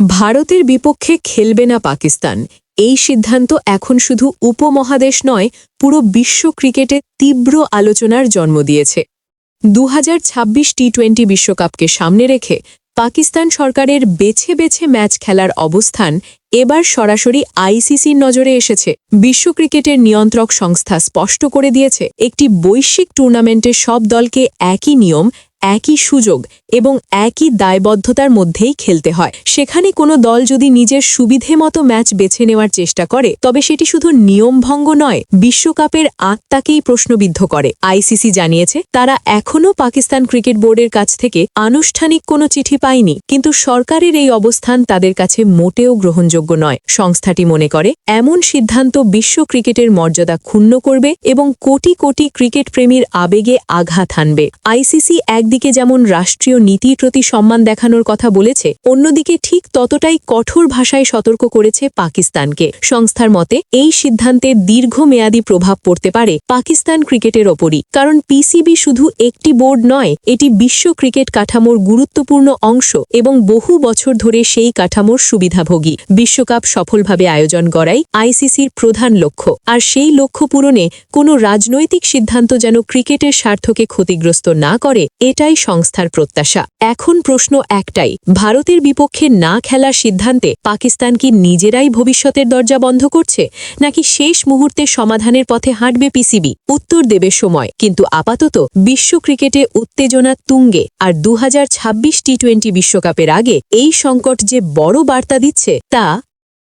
ভারতের বিপক্ষে খেলবে না পাকিস্তান, এই সিদ্ধান্ত এখন শুধু উপমহাদেশ নয়, পুরো বিশ্ব ক্রিকেটে তীব্র আলোচনার জন্ম দিয়েছে। 2026 টি-20 বিশ্বকাপকে সামনে রেখে পাকিস্তান সরকারের বেছে বেছে ম্যাচ খেলার অবস্থান এবার সরাসরি আইসিসির নজরে এসেছে। বিশ্ব ক্রিকেটের নিয়ন্ত্রক সংস্থা স্পষ্ট করে দিয়েছে, একটি বৈশ্বিক টুর্নামেন্টে সব দলকে একই নিয়ম, একই সুযোগ এবং একই দায়বদ্ধতার মধ্যেই খেলতে হয়। সেখানে কোনো দল যদি নিজের সুবিধে মতো ম্যাচ বেছে নেওয়ার চেষ্টা করে, তবে সেটি শুধু নিয়মভঙ্গ নয়, বিশ্বকাপের আত্মাকেই প্রশ্নবিদ্ধ করে। আইসিসি জানিয়েছে, তারা এখনও পাকিস্তান ক্রিকেট বোর্ডের কাছ থেকে আনুষ্ঠানিক কোনো চিঠি পায়নি, কিন্তু সরকারের এই অবস্থান তাদের কাছে মোটেও গ্রহণযোগ্য নয়। সংস্থাটি মনে করে, এমন সিদ্ধান্ত বিশ্ব ক্রিকেটের মর্যাদা ক্ষুণ্ণ করবে এবং কোটি কোটি ক্রিকেট প্রেমীর আবেগে আঘাত হানবে। আইসিসি একদিকে যেমন রাষ্ট্রীয় নীতির প্রতি সম্মান দেখানোর কথা বলেছে, অন্যদিকে ঠিক ততটাই কঠোর ভাষায় সতর্ক করেছে পাকিস্তানকে। সংস্থার মতে, এই সিদ্ধান্তের দীর্ঘমেয়াদী প্রভাব পড়তে পারে পাকিস্তান ক্রিকেটের ওপরই, কারণ পিসিবি শুধু একটি বোর্ড নয়, এটি বিশ্ব ক্রিকেট কাঠামোর গুরুত্বপূর্ণ অংশ এবং বহু বছর ধরে সেই কাঠামোর সুবিধাভোগী। বিশ্বকাপ সফলভাবে আয়োজন করাই আইসিসির প্রধান লক্ষ্য, আর সেই লক্ষ্য পূরণে কোনো রাজনৈতিক সিদ্ধান্ত যেন ক্রিকেটের স্বার্থকে ক্ষতিগ্রস্ত না করে, এটাই সংস্থার প্রত্যাশা। এখন প্রশ্ন একটাই, ভারতের বিপক্ষে না খেলার সিদ্ধান্তে পাকিস্তান কি নিজেরাই ভবিষ্যতের দরজা বন্ধ করছে, নাকি শেষ মুহূর্তে সমাধানের পথে হাঁটবে পিসিবি? উত্তর দেবে সময়, কিন্তু আপাতত বিশ্ব ক্রিকেটে উত্তেজনা তুঙ্গে, আর 2026 টি-20 বিশ্বকাপের আগে এই সংকট যে বড় বার্তা দিচ্ছে তা